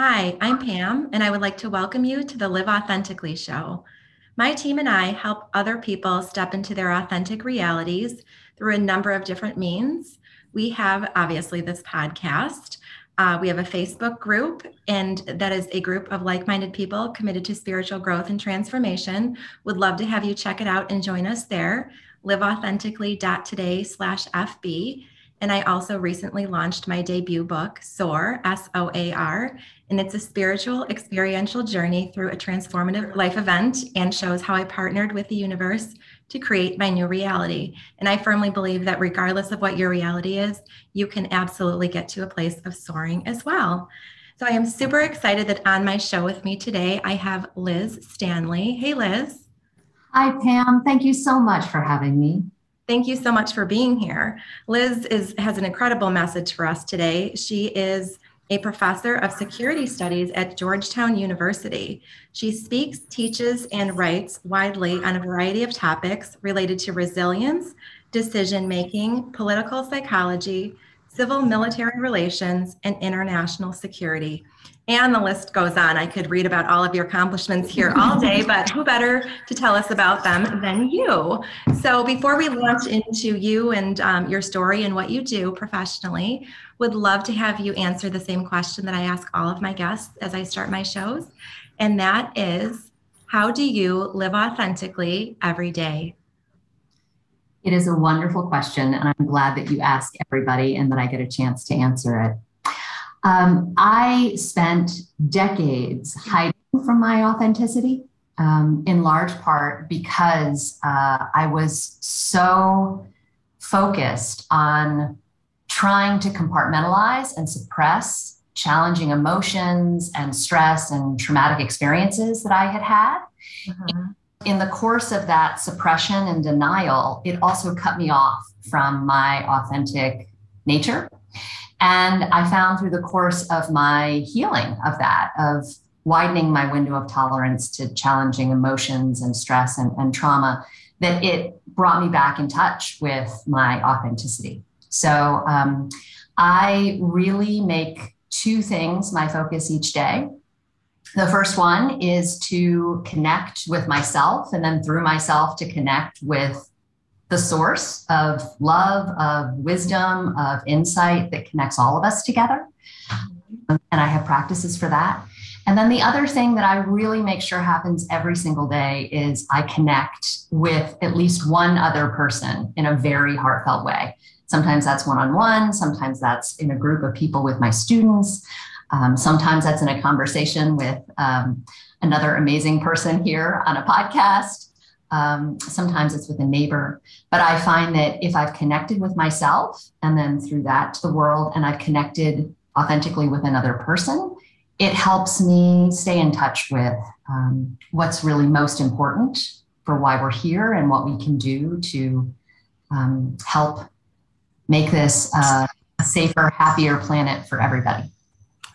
Hi, I'm Pam, and I would like to welcome you to the Live Authentically show. My team and I help other people step into their authentic realities through a number of different means. We have, obviously, this podcast. We have a Facebook group, and that is a group of like-minded people committed to spiritual growth and transformation. Would love to have you check it out and join us there. liveauthentically.today/FB. And I also recently launched my debut book, SOAR, SOAR, and it's a spiritual experiential journey through a transformative life event and shows how I partnered with the universe to create my new reality. And I firmly believe that regardless of what your reality is, you can absolutely get to a place of soaring as well. So I am super excited that on my show with me today, I have Liz Stanley. Hey, Liz. Hi, Pam. Thank you so much for having me. Thank you so much for being here. Liz has an incredible message for us today. She is a professor of security studies at Georgetown University. She speaks, teaches, and writes widely on a variety of topics related to resilience, decision-making, political psychology, civil military relations, and international security. And the list goes on. I could read about all of your accomplishments here all day, but who better to tell us about them than you? So before we launch into you and your story and what you do professionally, would love to have you answer the same question that I ask all of my guests as I start my shows. And that is, how do you live authentically every day? It is a wonderful question, and I'm glad that you ask everybody and that I get a chance to answer it. I spent decades hiding from my authenticity, in large part because I was so focused on trying to compartmentalize and suppress challenging emotions and stress and traumatic experiences that I had had. In the course of that suppression and denial, it also cut me off from my authentic nature. And I found through the course of my healing of that, of widening my window of tolerance to challenging emotions and stress and trauma, that it brought me back in touch with my authenticity. So I really make two things my focus each day. The first one is to connect with myself, and then through myself to connect with the source of love, of wisdom, of insight that connects all of us together. And I have practices for that. And then the other thing that I really make sure happens every single day is I connect with at least one other person in a very heartfelt way. Sometimes that's one-on-one, sometimes that's in a group of people with my students. Sometimes that's in a conversation with another amazing person here on a podcast. Sometimes it's with a neighbor. But I find that if I've connected with myself and then through that to the world, and I've connected authentically with another person, it helps me stay in touch with what's really most important for why we're here and what we can do to help make this a safer, happier planet for everybody.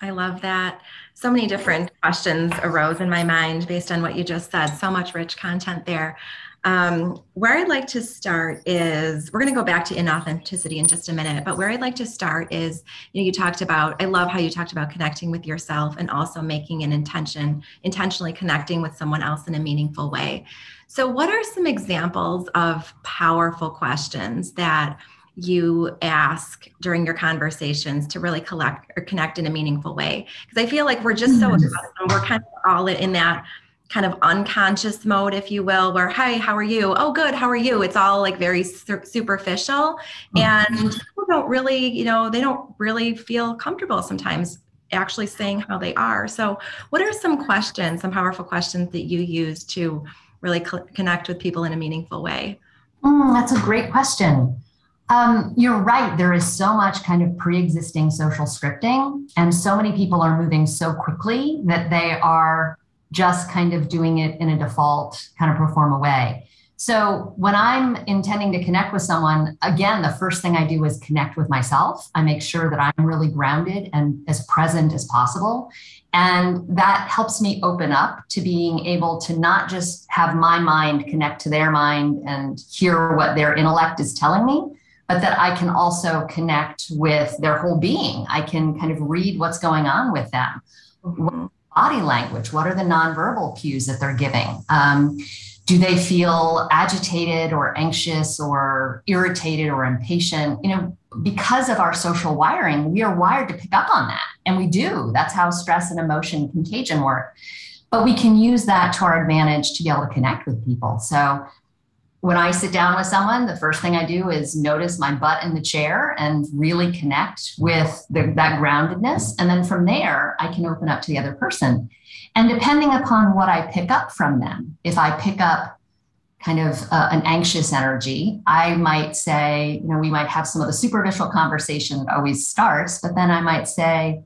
I love that. So many different questions arose in my mind based on what you just said. So much rich content there. Where I'd like to start is, we're going to go back to inauthenticity in just a minute, but where I'd like to start is, you talked about, I love how you talked about connecting with yourself and also making an intentionally connecting with someone else in a meaningful way. So what are some examples of powerful questions that you ask during your conversations to really collect or connect in a meaningful way? Because I feel like we're just so accustomed, we're kind of all in that kind of unconscious mode, if you will, where, hi, how are you? Oh, good, how are you? It's all like very superficial. And people don't really, they don't really feel comfortable sometimes actually saying how they are. So what are some questions, some powerful questions that you use to really connect with people in a meaningful way? That's a great question. You're right. There is so much kind of pre-existing social scripting, and so many people are moving so quickly that they are just kind of doing it in a default kind of pro forma way. So when I'm intending to connect with someone, again, the first thing I do is connect with myself. I make sure that I'm really grounded and as present as possible. And that helps me open up to being able to not just have my mind connect to their mind and hear what their intellect is telling me, but that I can also connect with their whole being. I can kind of read what's going on with them. Mhm. Body language? What are the nonverbal cues that they're giving? Do they feel agitated or anxious or irritated or impatient? Because of our social wiring, we are wired to pick up on that. And we do. That's how stress and emotion contagion work. But we can use that to our advantage to be able to connect with people. So when I sit down with someone, the first thing I do is notice my butt in the chair and really connect with that groundedness. And then from there, I can open up to the other person. And depending upon what I pick up from them, if I pick up kind of an anxious energy, I might say, we might have some of the superficial conversation that always starts, but then I might say,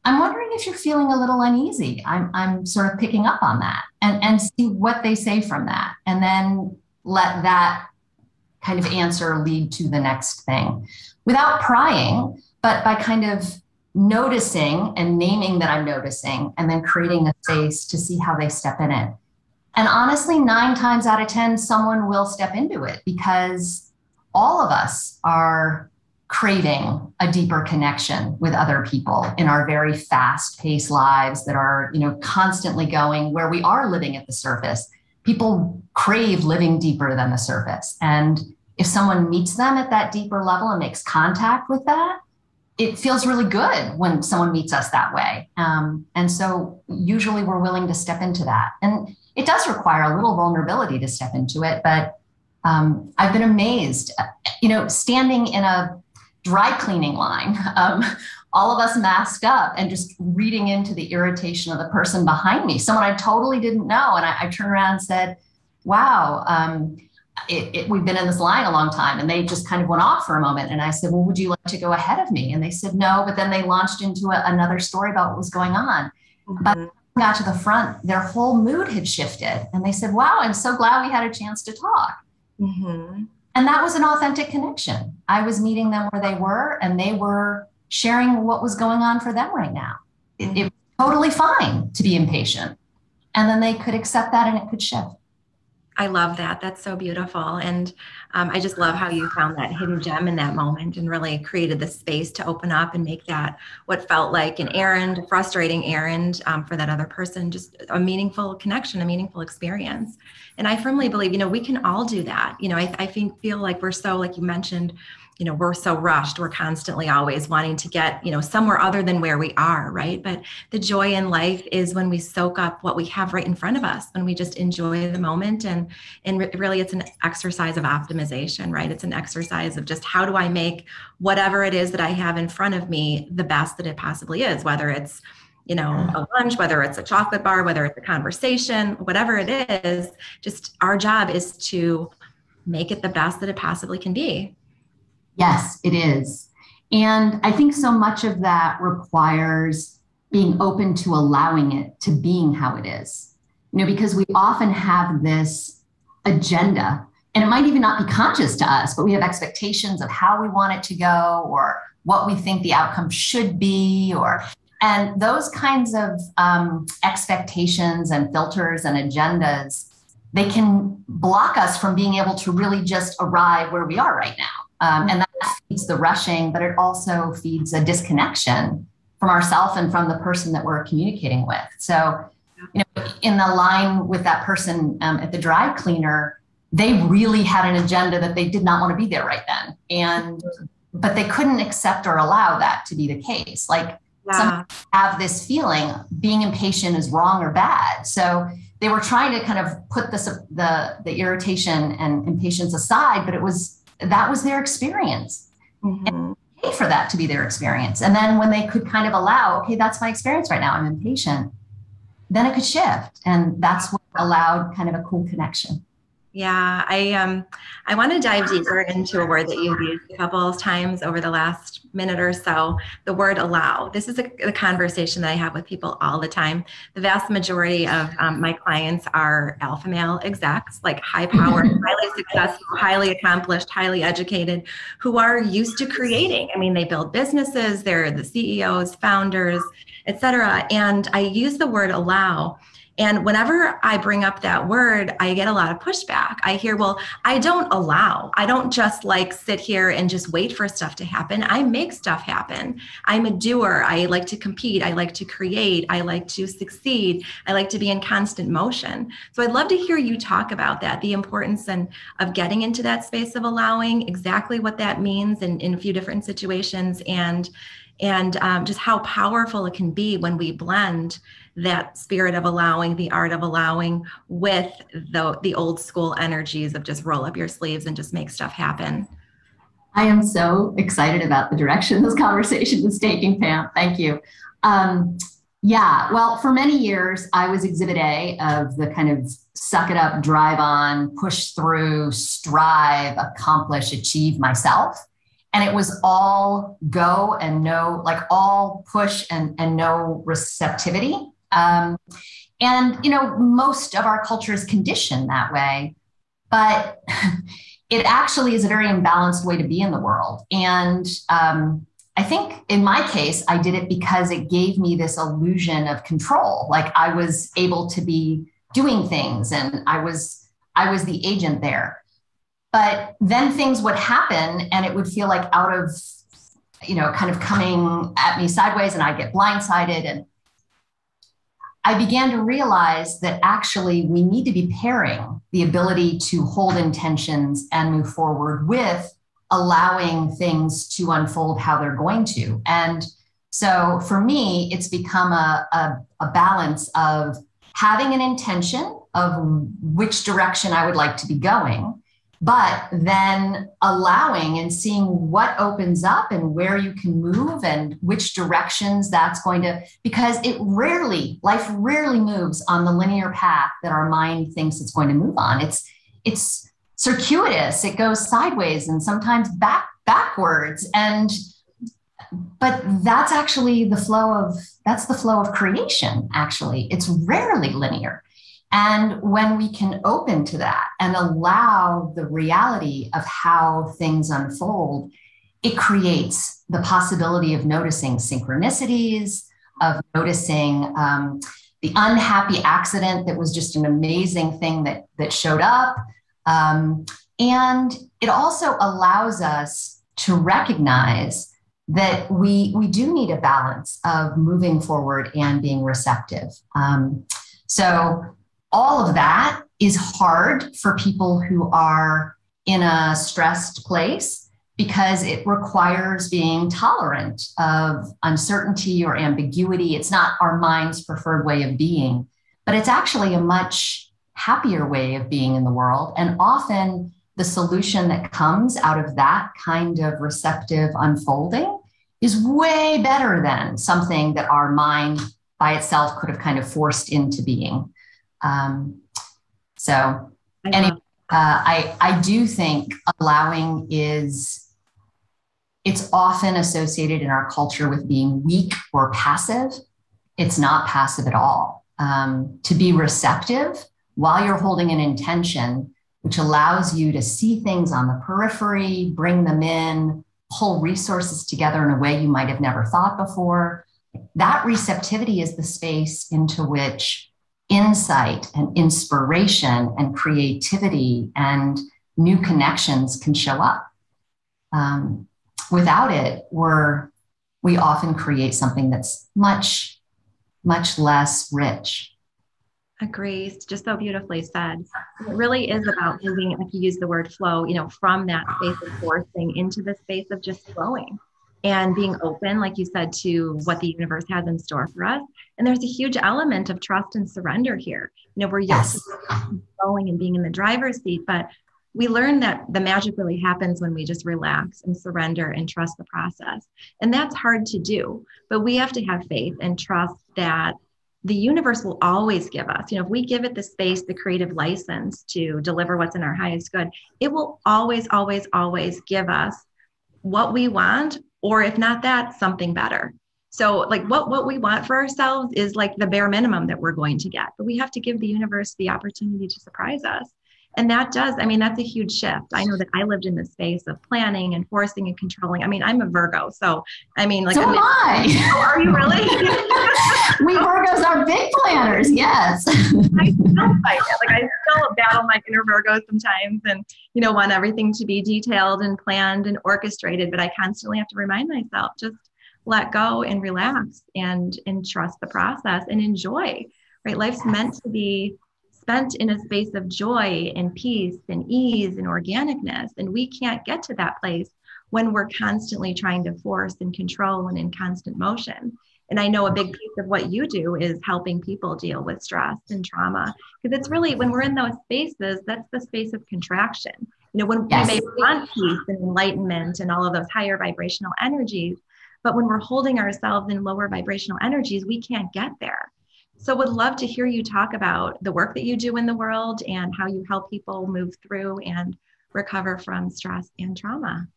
I'm wondering if you're feeling a little uneasy. I'm sort of picking up on that and see what they say from that. And then let that kind of answer lead to the next thing without prying, but by kind of noticing and naming that I'm noticing, and then creating a space to see how they step in it. And honestly, 9 times out of 10, someone will step into it, because all of us are craving a deeper connection with other people in our very fast-paced lives that are, constantly going, where we are living at the surface. People crave living deeper than the surface. And if someone meets them at that deeper level and makes contact with that, it feels really good when someone meets us that way. And so usually we're willing to step into that. And it does require a little vulnerability to step into it. But I've been amazed, standing in a dry cleaning line, all of us masked up and just reading into the irritation of the person behind me, someone I totally didn't know. And I turned around and said, wow, we've been in this line a long time. And they just kind of went off for a moment. And I said, well, would you like to go ahead of me? And they said, no, but then they launched into another story about what was going on. Mm-hmm. But when I got to the front, their whole mood had shifted. And they said, wow, I'm so glad we had a chance to talk. Mm-hmm. And that was an authentic connection. I was meeting them where they were, and they were sharing what was going on for them right now. It was totally fine to be impatient. And then they could accept that, and it could shift. I love that. That's so beautiful. And I just love how you found that hidden gem in that moment and really created the space to open up and make that what felt like an errand, a frustrating errand for that other person, just a meaningful connection, a meaningful experience. And I firmly believe, we can all do that. I feel like we're so, like you mentioned, we're so rushed. We're constantly always wanting to get, somewhere other than where we are, right? But the joy in life is when we soak up what we have right in front of us, when we just enjoy the moment. And really it's an exercise of optimization, right? It's an exercise of just how do I make whatever it is that I have in front of me the best that it possibly is, whether it's a lunch, whether it's a chocolate bar, whether it's a conversation, whatever it is, just our job is to make it the best that it possibly can be. Yes, it is. And I think so much of that requires being open to allowing it to being how it is, because we often have this agenda, and it might even not be conscious to us, but we have expectations of how we want it to go or what we think the outcome should be, and those kinds of expectations and filters and agendas, they can block us from being able to really just arrive where we are right now. And that feeds the rushing, but it also feeds a disconnection from ourselves and from the person that we're communicating with. So, in the line with that person at the dry cleaner, they really had an agenda that they did not want to be there right then. But they couldn't accept or allow that to be the case. Some have this feeling being impatient is wrong or bad. So they were trying to kind of put the irritation and impatience aside, but that was their experience. Mm-hmm. And pay for that to be their experience. And then when they could kind of allow, okay, that's my experience right now, I'm impatient, then it could shift. And that's what allowed kind of a cool connection. Yeah, I want to dive deeper into a word that you've used a couple of times over the last minute or so, the word allow. This is a conversation that I have with people all the time. The vast majority of my clients are alpha male execs, like high powered, highly successful, highly accomplished, highly educated, who are used to creating. I mean, they build businesses, they're the CEOs, founders, et cetera. And I use the word allow And whenever I bring up that word, I get a lot of pushback. I hear, well, I don't allow. I don't just like sit here and just wait for stuff to happen. I make stuff happen. I'm a doer. I like to compete. I like to create. I like to succeed. I like to be in constant motion. So I'd love to hear you talk about that, the importance of getting into that space of allowing, exactly what that means in a few different situations, and just how powerful it can be when we blend that spirit of allowing, the art of allowing, with the old school energies of just roll up your sleeves and just make stuff happen. I am so excited about the direction this conversation is taking, Pam. Thank you. Yeah, well, for many years, I was exhibit A of the kind of suck it up, drive on, push through, strive, accomplish, achieve myself. And it was all go and no, like all push and no receptivity. And, you know, most of our culture is conditioned that way, but it actually is a very imbalanced way to be in the world. And I think in my case, I did it because it gave me this illusion of control. Like I was able to be doing things and I was the agent there. But then things would happen and it would feel like out of, you know, kind of coming at me sideways, and I'd get blindsided. And I began to realize that actually we need to be pairing the ability to hold intentions and move forward with allowing things to unfold how they're going to. And so for me, it's become a balance of having an intention of which direction I would like to be going, but then allowing and seeing what opens up and where you can move and which directions that's going to, because life rarely moves on the linear path that our mind thinks it's going to move on. It's circuitous, it goes sideways and sometimes backwards. But that's actually the flow of creation, actually. It's rarely linear. And when we can open to that and allow the reality of how things unfold, it creates the possibility of noticing synchronicities, of noticing the unhappy accident that was just an amazing thing that showed up. And it also allows us to recognize that we do need a balance of moving forward and being receptive. So all of that is hard for people who are in a stressed place because it requires being tolerant of uncertainty or ambiguity. It's not our mind's preferred way of being, but it's actually a much happier way of being in the world. And often the solution that comes out of that kind of receptive unfolding is way better than something that our mind by itself could have kind of forced into being. I do think allowing it's often associated in our culture with being weak or passive. It's not passive at all. To be receptive while you're holding an intention, which allows you to see things on the periphery, bring them in, pull resources together in a way you might have never thought before. That receptivity is the space into which insight and inspiration and creativity and new connections can show up. Without it, we often create something that's much, much less rich. Agree. Just so beautifully said. It really is about moving, if you use the word flow, from that space of forcing into the space of just flowing and being open, like you said, to what the universe has in store for us. And there's a huge element of trust and surrender here. We're used to flowing and being in the driver's seat, but we learn that the magic really happens when we just relax and surrender and trust the process. And that's hard to do, but we have to have faith and trust that the universe will always give us, if we give it the space, the creative license to deliver what's in our highest good, it will always, always, always give us what we want, or if not that, something better. So like what we want for ourselves is like the bare minimum that we're going to get, but we have to give the universe the opportunity to surprise us. And that does, I mean, that's a huge shift. I know that I lived in the space of planning and forcing and controlling. I mean, I'm a Virgo. So, I mean, like, So am I. oh, are you really? We Virgos are big planners. Yes. I still fight it. Like, I still battle my inner Virgo sometimes and, want everything to be detailed and planned and orchestrated. But I constantly have to remind myself, just let go and relax and trust the process and enjoy, right? Life's meant to be spent in a space of joy and peace and ease and organicness. And we can't get to that place when we're constantly trying to force and control and in constant motion. And I know a big piece of what you do is helping people deal with stress and trauma, because it's really, when we're in those spaces, that's the space of contraction. When Yes. we may want peace and enlightenment and all of those higher vibrational energies, but when we're holding ourselves in lower vibrational energies, we can't get there. So would love to hear you talk about the work that you do in the world and how you help people move through and recover from stress and trauma.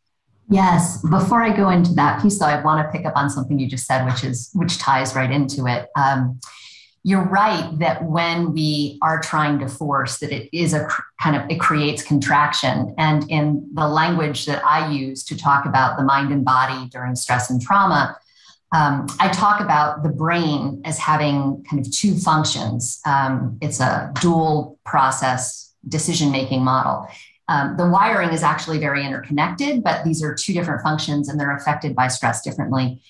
Yes. Before I go into that piece, though, I want to pick up on something you just said, which ties right into it. You're right that when we are trying to force, that it is it creates contraction. And in the language that I use to talk about the mind and body during stress and trauma, I talk about the brain as having kind of two functions. It's a dual process decision-making model. The wiring is actually very interconnected, but these are two different functions and they're affected by stress differently.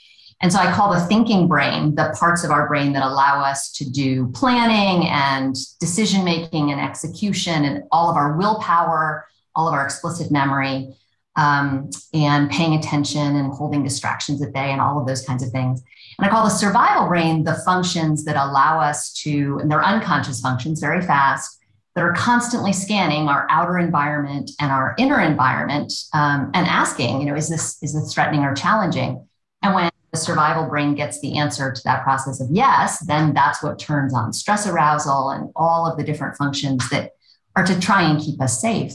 And so I call the thinking brain the parts of our brain that allow us to do planning and decision-making and execution and all of our willpower, all of our explicit memory, and paying attention and holding distractions at bay and all of those kinds of things. And I call the survival brain the functions that allow us to, and they're unconscious functions, very fast, that are constantly scanning our outer environment and our inner environment, and asking, is this threatening or challenging? And when the survival brain gets the answer to that process of yes, then that's what turns on stress arousal and all of the different functions that are to try and keep us safe.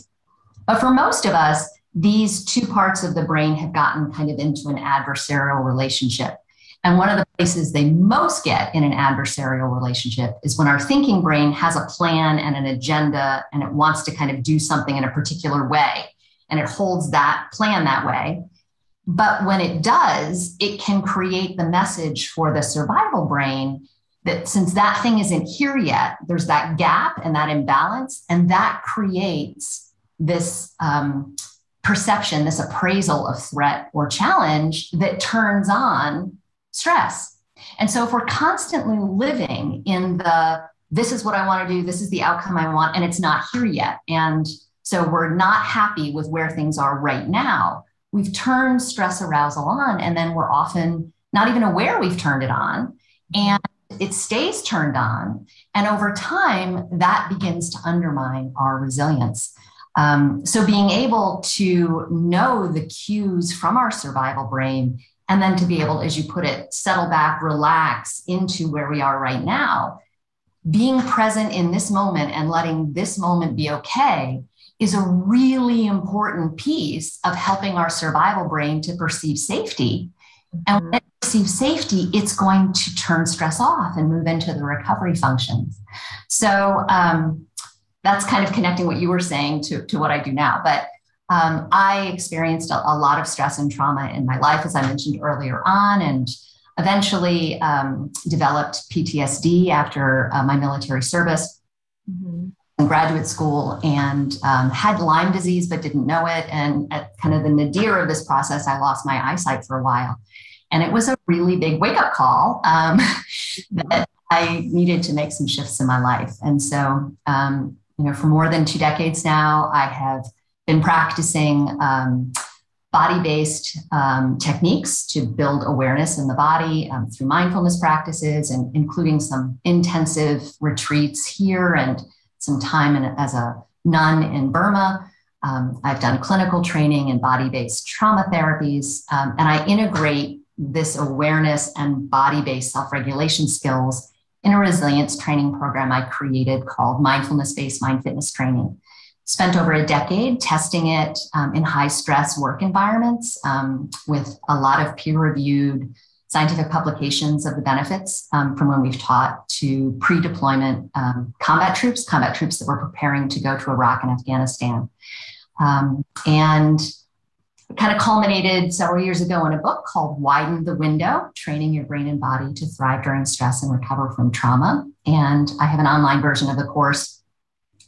But for most of us, these two parts of the brain have gotten kind of into an adversarial relationship. And one of the places they most get in an adversarial relationship is when our thinking brain has a plan and an agenda and it wants to kind of do something in a particular way. And it holds that plan that way. But when it does, it can create the message for the survival brain that since that thing isn't here yet, there's that gap and that imbalance, and that creates this perception, this appraisal of threat or challenge that turns on stress. And so if we're constantly living in this is what I want to do, this is the outcome I want, and it's not here yet, and so we're not happy with where things are right now, we've turned stress arousal on, and then we're often not even aware we've turned it on, and it stays turned on. And over time, that begins to undermine our resilience. So being able to know the cues from our survival brain, and then to be able, as you put it, settle back, relax into where we are right now, being present in this moment and letting this moment be okay is a really important piece of helping our survival brain to perceive safety. And when it perceives safety, it's going to turn stress off and move into the recovery functions. So that's kind of connecting what you were saying to what I do now. But I experienced a lot of stress and trauma in my life, as I mentioned earlier on, and eventually developed PTSD after my military service. Mm-hmm. In graduate school, and had Lyme disease, but didn't know it. And at kind of the nadir of this process, I lost my eyesight for a while. And it was a really big wake-up call that I needed to make some shifts in my life. And so, for more than 2 decades now, I have been practicing body-based techniques to build awareness in the body through mindfulness practices, and including some intensive retreats here and some time as a nun in Burma. I've done clinical training in body-based trauma therapies, and I integrate this awareness and body-based self-regulation skills in a resilience training program I created called Mindfulness-Based Mind Fitness Training. Spent over a decade testing it in high-stress work environments with a lot of peer-reviewed scientific publications of the benefits from when we've taught to pre-deployment combat troops that were preparing to go to Iraq and Afghanistan. And kind of culminated several years ago in a book called Widen the Window, Training Your Brain and Body to Thrive During Stress and Recover from Trauma. And I have an online version of the course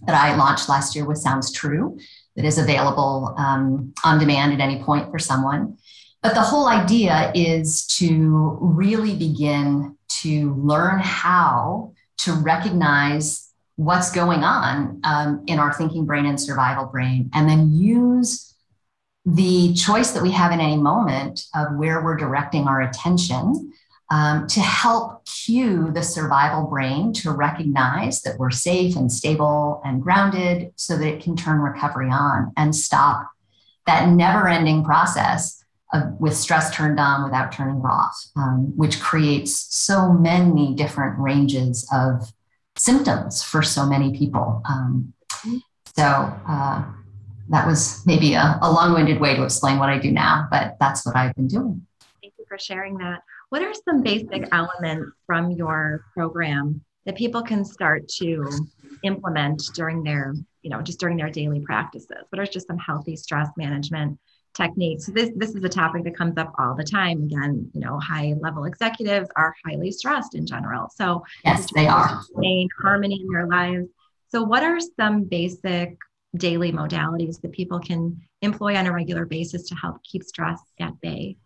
that I launched last year with Sounds True that is available on demand at any point for someone. But the whole idea is to really begin to learn how to recognize what's going on in our thinking brain and survival brain, and then use the choice that we have in any moment of where we're directing our attention to help cue the survival brain to recognize that we're safe and stable and grounded so that it can turn recovery on and stop that never-ending process with stress turned on without turning it off, which creates so many different ranges of symptoms for so many people. That was maybe a long-winded way to explain what I do now, but that's what I've been doing. Thank you for sharing that. What are some basic elements from your program that people can start to implement during their, just during their daily practices? What are just some healthy stress management techniques? So this is a topic that comes up all the time. Again, high-level executives are highly stressed in general. So yes, they are. Maintain harmony in their lives. So what are some basic daily modalities that people can employ on a regular basis to help keep stress at bay?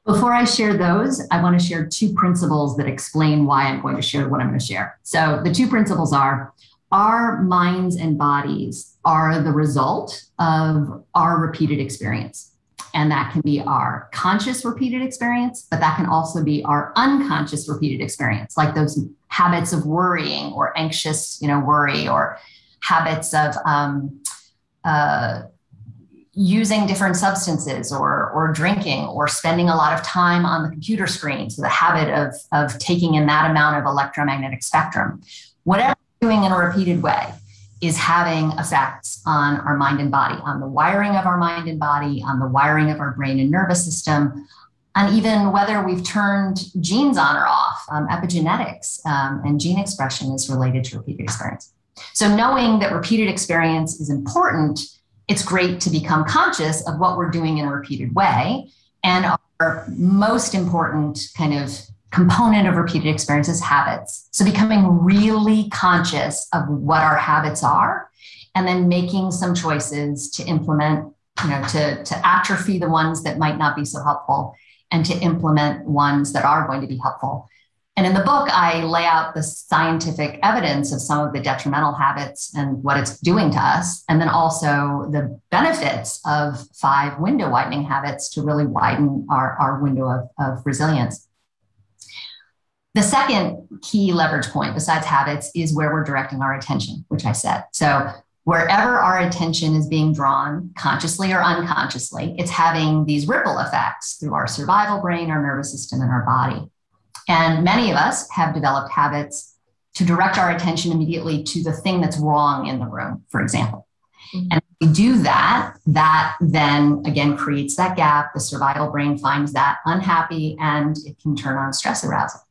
Before I share those, I want to share two principles that explain why I'm going to share what I'm going to share. So the two principles are, our minds and bodies are the result of our repeated experience. And that can be our conscious repeated experience, but that can also be our unconscious repeated experience, like those habits of worrying or anxious, worry, or habits of using different substances or drinking or spending a lot of time on the computer screen. So the habit of taking in that amount of electromagnetic spectrum, whatever we're doing in a repeated way is having effects on our mind and body, on the wiring of our mind and body, on the wiring of our brain and nervous system, and even whether we've turned genes on or off. Epigenetics and gene expression is related to repeated experience. So knowing that repeated experience is important, it's great to become conscious of what we're doing in a repeated way. And our most important kind of component of repeated experience is habits. So becoming really conscious of what our habits are, and then making some choices to implement, to atrophy the ones that might not be so helpful and to implement ones that are going to be helpful. And in the book, I lay out the scientific evidence of some of the detrimental habits and what it's doing to us, and then also the benefits of 5 window widening habits to really widen our window of resilience. The second key leverage point, besides habits, is where we're directing our attention, which I said. So wherever our attention is being drawn, consciously or unconsciously, it's having these ripple effects through our survival brain, our nervous system, and our body. And many of us have developed habits to direct our attention immediately to the thing that's wrong in the room, for example. Mm-hmm. And if we do that then again creates that gap. The survival brain finds that unhappy and it can turn on stress arousal.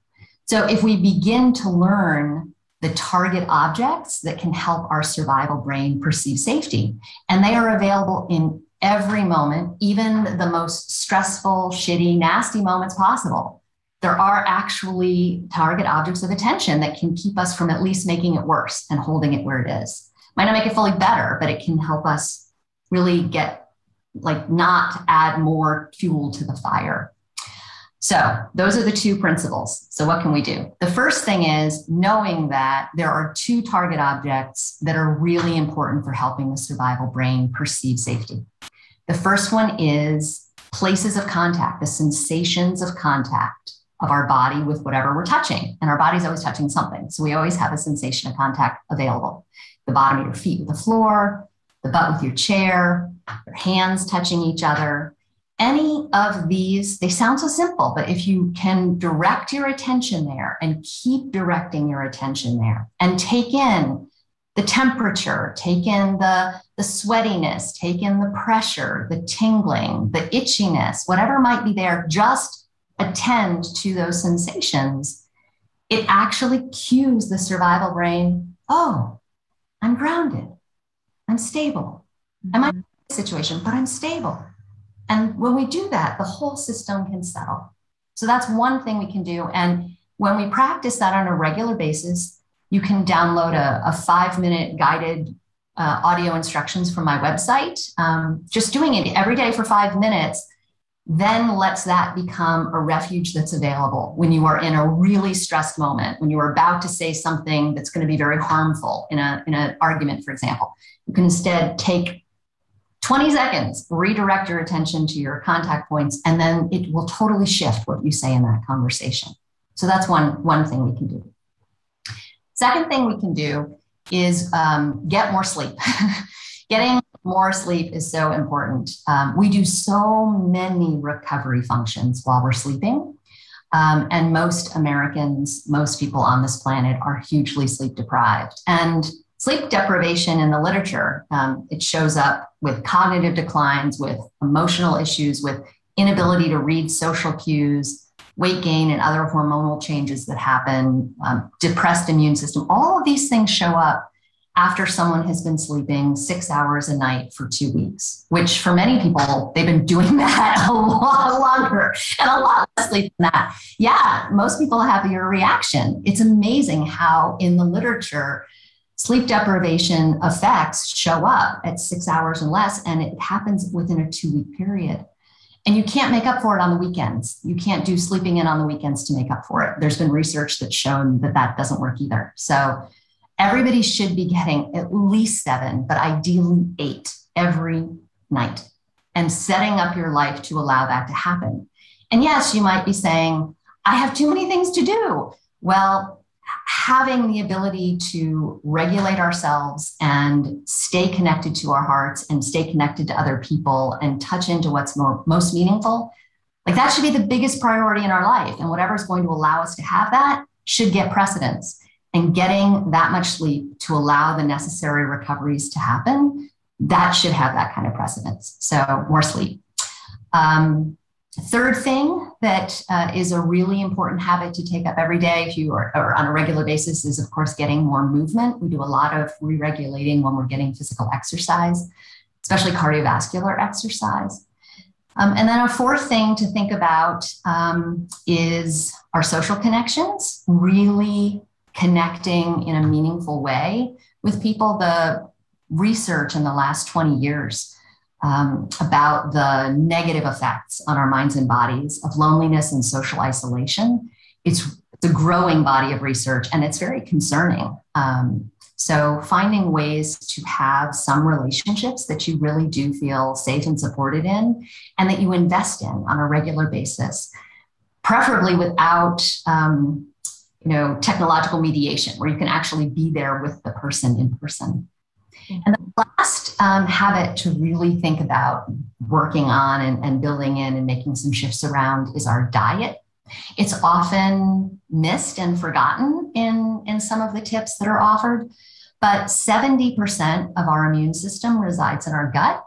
So if we begin to learn the target objects that can help our survival brain perceive safety, and they are available in every moment, even the most stressful, shitty, nasty moments possible, there are actually target objects of attention that can keep us from at least making it worse and holding it where it is. Might not make it fully better, but it can help us really not add more fuel to the fire. So those are the two principles. So what can we do? The first thing is knowing that there are 2 target objects that are really important for helping the survival brain perceive safety. The first one is places of contact, the sensations of contact of our body with whatever we're touching. And our body's always touching something. So we always have a sensation of contact available. The bottom of your feet with the floor, the butt with your chair, your hands touching each other. Any of these, they sound so simple, but if you can direct your attention there and keep directing your attention there and take in the temperature, take in the sweatiness, take in the pressure, the tingling, the itchiness, whatever might be there, just attend to those sensations, it actually cues the survival brain, oh, I'm grounded, I'm stable. I might be in a situation, but I'm stable. And when we do that, the whole system can settle. So that's one thing we can do. And when we practice that on a regular basis, you can download a 5-minute guided audio instructions from my website. Just doing it every day for 5 minutes then lets that become a refuge that's available when you are in a really stressed moment, when you are about to say something that's going to be very harmful in an argument, for example. You can instead take 20 seconds, redirect your attention to your contact points, and then it will totally shift what you say in that conversation. So that's one thing we can do. Second thing we can do is get more sleep. Getting more sleep is so important. We do so many recovery functions while we're sleeping. And most Americans, most people on this planet are hugely sleep deprived. And sleep deprivation in the literature, it shows up with cognitive declines, with emotional issues, with inability to read social cues, weight gain and other hormonal changes that happen, depressed immune system. All of these things show up after someone has been sleeping 6 hours a night for 2 weeks, which for many people, they've been doing that a lot longer and a lot less sleep than that. Yeah, most people have your reaction. It's amazing how in the literature, sleep deprivation effects show up at 6 hours and less, and it happens within a 2-week period. And you can't make up for it on the weekends. You can't do sleeping in on the weekends to make up for it. There's been research that's shown that that doesn't work either. So everybody should be getting at least 7, but ideally 8 every night, and setting up your life to allow that to happen. And yes, you might be saying, I have too many things to do. Well, having the ability to regulate ourselves and stay connected to our hearts and stay connected to other people and touch into what's most meaningful, like that should be the biggest priority in our life. And whatever is going to allow us to have that should get precedence. And getting that much sleep to allow the necessary recoveries to happen, that should have that kind of precedence. So more sleep. Third thing that is a really important habit to take up every day if you are or on a regular basis is, of course, getting more movement. We do a lot of re-regulating when we're getting physical exercise, especially cardiovascular exercise. And then a fourth thing to think about is our social connections, really connecting in a meaningful way with people. The research in the last 20 years about the negative effects on our minds and bodies of loneliness and social isolation, it's a growing body of research, and it's very concerning. So finding ways to have some relationships that you really do feel safe and supported in, and that you invest in on a regular basis, preferably without technological mediation, where you can actually be there with the person in person. And the last habit to really think about working on and building in and making some shifts around is our diet. It's often missed and forgotten in some of the tips that are offered, but 70% of our immune system resides in our gut.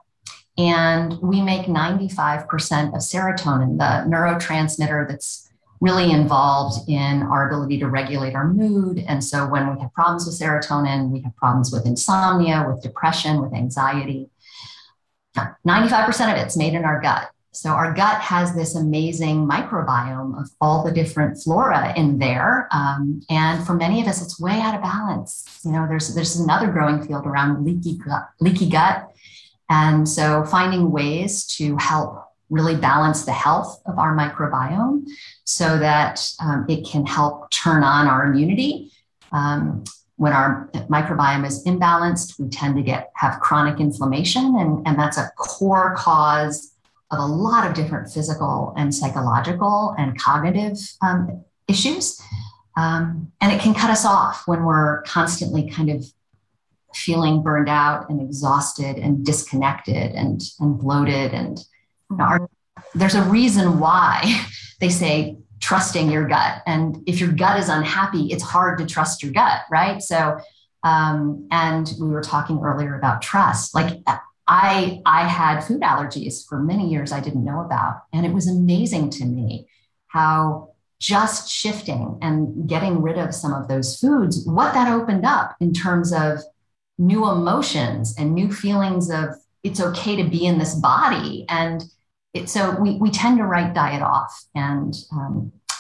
And we make 95% of serotonin, the neurotransmitter that's really involved in our ability to regulate our mood. And so when we have problems with serotonin, we have problems with insomnia, with depression, with anxiety. 95% of it's made in our gut. So our gut has this amazing microbiome of all the different flora in there. And for many of us, it's way out of balance. There's another growing field around leaky gut. And so finding ways to help really balance the health of our microbiome so that it can help turn on our immunity. When our microbiome is imbalanced, we tend to have chronic inflammation, and that's a core cause of a lot of different physical and psychological and cognitive issues. And it can cut us off when we're constantly kind of feeling burned out and exhausted and disconnected and bloated. And there's a reason why they say trusting your gut. And if your gut is unhappy, it's hard to trust your gut, right? So, and we were talking earlier about trust. Like I had food allergies for many years I didn't know about. And it was amazing to me how just shifting and getting rid of some of those foods, what that opened up in terms of new emotions and new feelings of it's okay to be in this body. And so we tend to write diet off. And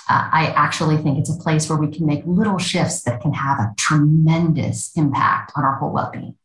I actually think it's a place where we can make little shifts that can have a tremendous impact on our whole well-being.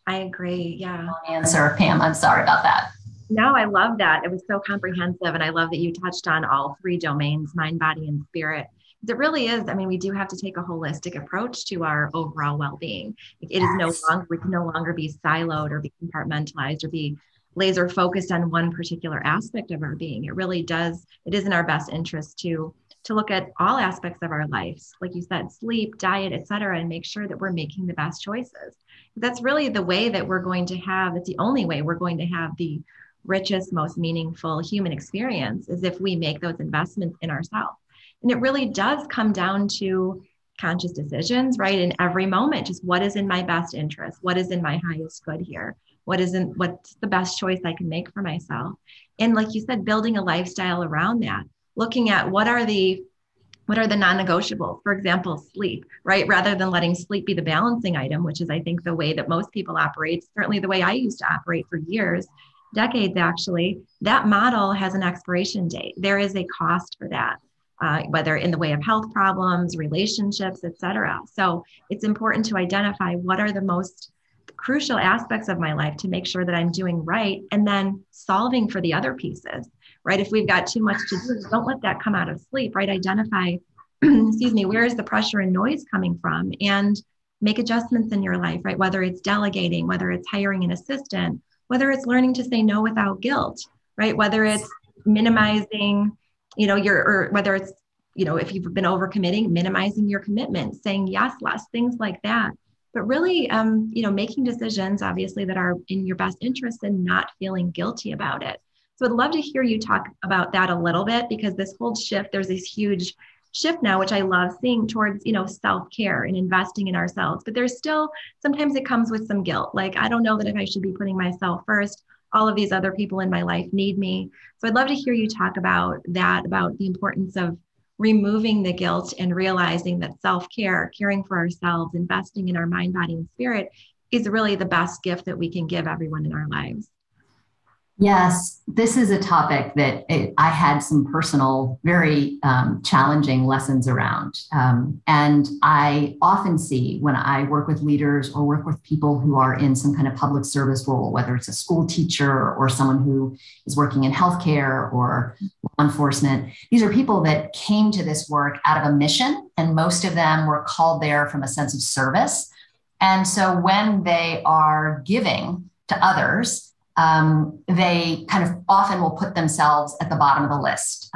I agree. Yeah. Answer, Pam. I'm sorry about that. No, I love that. It was so comprehensive. And I love that you touched on all three domains, mind, body, and spirit. It really is. I mean, we do have to take a holistic approach to our overall well-being. It is no longer, we can no longer be siloed or be compartmentalized or be laser focused on one particular aspect of our being. It really does. It is in our best interest to look at all aspects of our lives, like you said, sleep, diet, et cetera, and make sure that we're making the best choices. That's really the way that we're going to have, it's the only way we're going to have the richest, most meaningful human experience is if we make those investments in ourselves. And it really does come down to conscious decisions, right? In every moment, just what is in my best interest? What is in my highest good here? What's the best choice I can make for myself? And like you said, building a lifestyle around that, looking at what are the non-negotiables? For example, sleep, right? Rather than letting sleep be the balancing item, which is, I think, the way that most people operate, certainly the way I used to operate for years, decades actually, that model has an expiration date. There is a cost for that, whether in the way of health problems, relationships, et cetera. So it's important to identify what are the most crucial aspects of my life to make sure that I'm doing right, and then solving for the other pieces, right? If we've got too much to do, don't let that come out of sleep, right? Identify, excuse me, where is the pressure and noise coming from, and make adjustments in your life, right? Whether it's delegating, whether it's hiring an assistant, whether it's learning to say no without guilt, right? Whether it's minimizing, or whether it's, if you've been overcommitting, minimizing your commitment, saying yes less, things like that. But really, making decisions, obviously, that are in your best interest and not feeling guilty about it. So I'd love to hear you talk about that a little bit, because this whole shift, there's this huge shift now, which I love seeing towards, self-care and investing in ourselves. But there's still, sometimes it comes with some guilt. Like, I don't know that if I should be putting myself first. All of these other people in my life need me. So I'd love to hear you talk about that, about the importance of removing the guilt and realizing that self-care, caring for ourselves, investing in our mind, body, and spirit is really the best gift that we can give everyone in our lives. Yes, this is a topic that I had some personal, very challenging lessons around. And I often see when I work with leaders or work with people who are in some kind of public service role, whether it's a school teacher or someone who is working in healthcare or law enforcement, these are people that came to this work out of a mission, and most of them were called there from a sense of service. And so when they are giving to others, they kind of often will put themselves at the bottom of the list.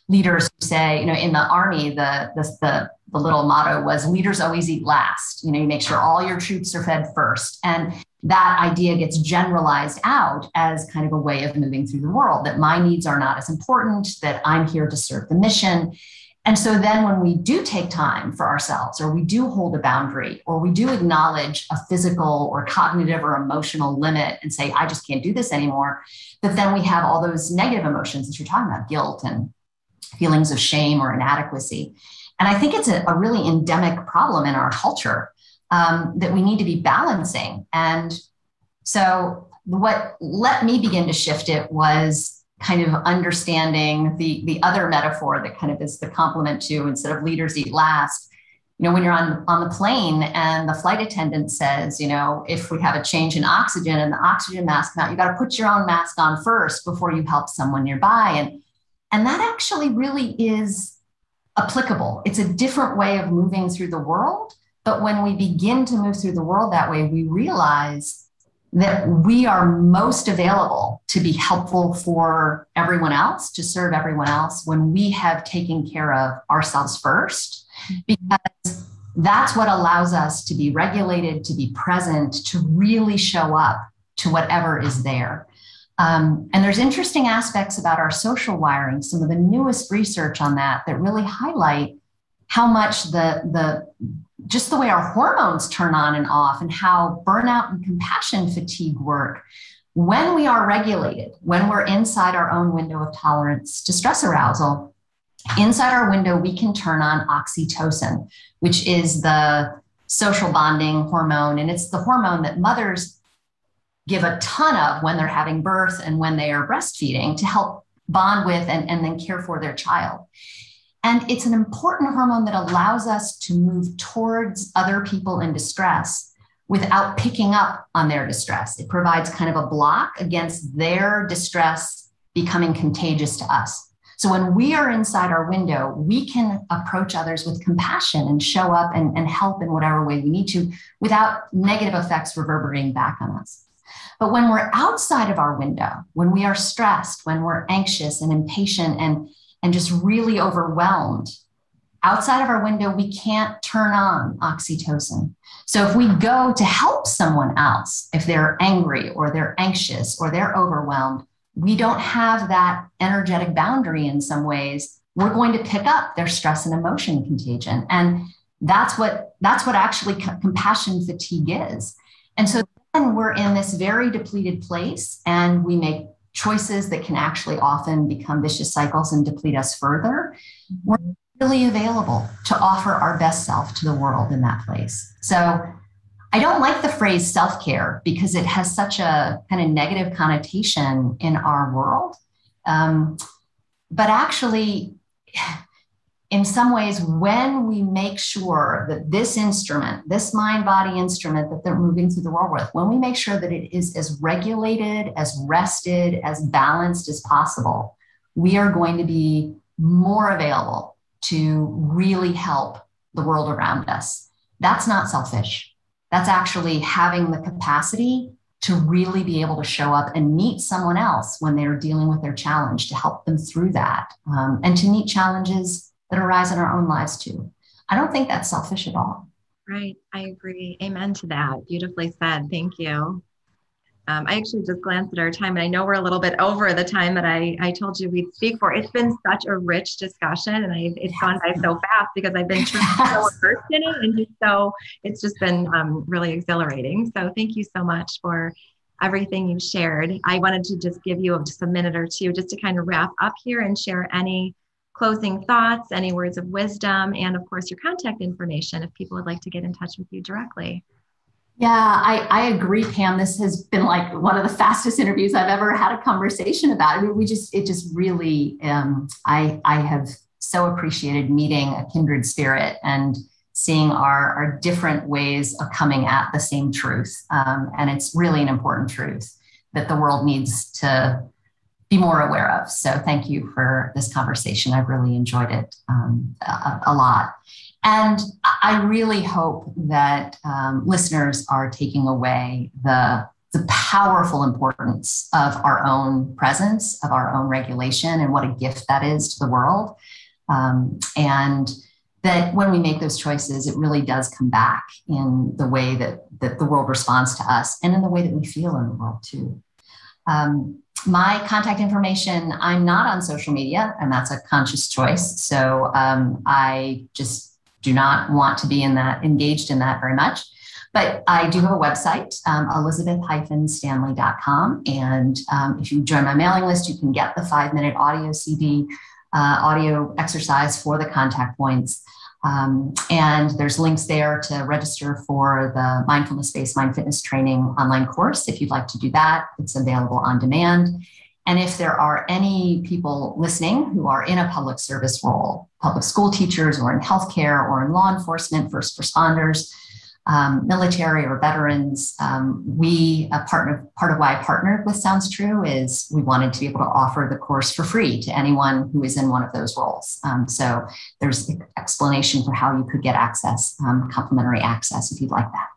Leaders who say, in the Army, the little motto was leaders always eat last. You make sure all your troops are fed first. And that idea gets generalized out as kind of a way of moving through the world, that my needs are not as important, that I'm here to serve the mission. And so then when we do take time for ourselves, or we do hold a boundary, or we do acknowledge a physical or cognitive or emotional limit and say, I just can't do this anymore, that then we have all those negative emotions that you're talking about, guilt and feelings of shame or inadequacy. And I think it's a really endemic problem in our culture that we need to be balancing. And so what let me begin to shift it was kind of understanding the other metaphor that kind of is the complement to, instead of leaders eat last, when you're on the plane and the flight attendant says, if we have a change in oxygen and the oxygen mask come out, you got to put your own mask on first before you help someone nearby. And that actually really is applicable. It's a different way of moving through the world. But when we begin to move through the world that way, we realize that we are most available to be helpful for everyone else, to serve everyone else, when we have taken care of ourselves first, because that's what allows us to be regulated, to be present, to really show up to whatever is there. And there's interesting aspects about our social wiring, some of the newest research on that really highlight how much just the way our hormones turn on and off, and how burnout and compassion fatigue work when we are regulated, when we're inside our own window of tolerance to stress arousal. inside our window, we can turn on oxytocin, which is the social bonding hormone. And it's the hormone that mothers give a ton of when they're having birth and when they are breastfeeding to help bond with and then care for their child. And it's an important hormone that allows us to move towards other people in distress without picking up on their distress. It provides kind of a block against their distress becoming contagious to us. So when we are inside our window, we can approach others with compassion and show up and help in whatever way we need to without negative effects reverberating back on us. But when we're outside of our window, when we are stressed, when we're anxious and impatient and just really overwhelmed, outside of our window, we can't turn on oxytocin. So if we go to help someone else, if they're angry or they're anxious or they're overwhelmed, we don't have that energetic boundary in some ways. We're going to pick up their stress and emotion contagion. And that's what actually compassion fatigue is. And so then we're in this very depleted place and we make choices that can actually often become vicious cycles and deplete us further. We're really available to offer our best self to the world in that place. So I don't like the phrase self-care because it has such a kind of negative connotation in our world. But actually, in some ways, when we make sure that this instrument, this mind-body instrument that they're moving through the world with, when we make sure that it is as regulated, as rested, as balanced as possible, we are going to be more available to really help the world around us. That's not selfish. That's actually having the capacity to really be able to show up and meet someone else when they're dealing with their challenge, to help them through that, and to meet challenges that arise in our own lives too. I don't think that's selfish at all. Right. I agree. Amen to that. Beautifully said. Thank you. I actually just glanced at our time and I know we're a little bit over the time that I told you we'd speak for. It's been such a rich discussion and it's gone by so fast because I've been so immersed in it and it's just been really exhilarating. So thank you so much for everything you shared. I wanted to just give you just a minute or two just to kind of wrap up here and share any closing thoughts, any words of wisdom, and of course your contact information if people would like to get in touch with you directly. Yeah, I agree, Pam. This has been like one of the fastest interviews I've ever had a conversation about. I mean, it just really, I have so appreciated meeting a kindred spirit and seeing our different ways of coming at the same truth. And it's really an important truth that the world needs to be more aware of. So thank you for this conversation. I've really enjoyed it a lot. And I really hope that listeners are taking away the powerful importance of our own presence, of our own regulation, and what a gift that is to the world. And that when we make those choices, it really does come back in the way that the world responds to us and in the way that we feel in the world too. My contact information, I'm not on social media, and that's a conscious choice. So I just do not want to be engaged in that very much. But I do have a website, elizabeth-stanley.com. And if you join my mailing list, you can get the 5-minute audio CD, audio exercise for the contact points. And there's links there to register for the mindfulness-based mind fitness training online course. If you'd like to do that, it's available on demand. And if there are any people listening who are in a public service role, public school teachers or in healthcare or in law enforcement, first responders, military or veterans, part of why I partnered with Sounds True is we wanted to be able to offer the course for free to anyone who is in one of those roles. So there's an explanation for how you could get access, complimentary access if you'd like that.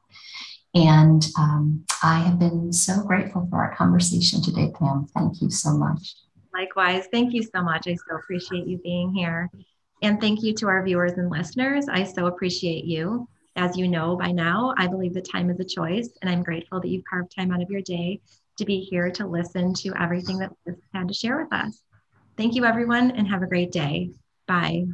And I have been so grateful for our conversation today, Pam. Thank you so much. Likewise. Thank you so much. I so appreciate you being here. And thank you to our viewers and listeners. I so appreciate you. As you know by now, I believe that time is a choice, and I'm grateful that you've carved time out of your day to be here to listen to everything that Liz had to share with us. Thank you, everyone, and have a great day. Bye.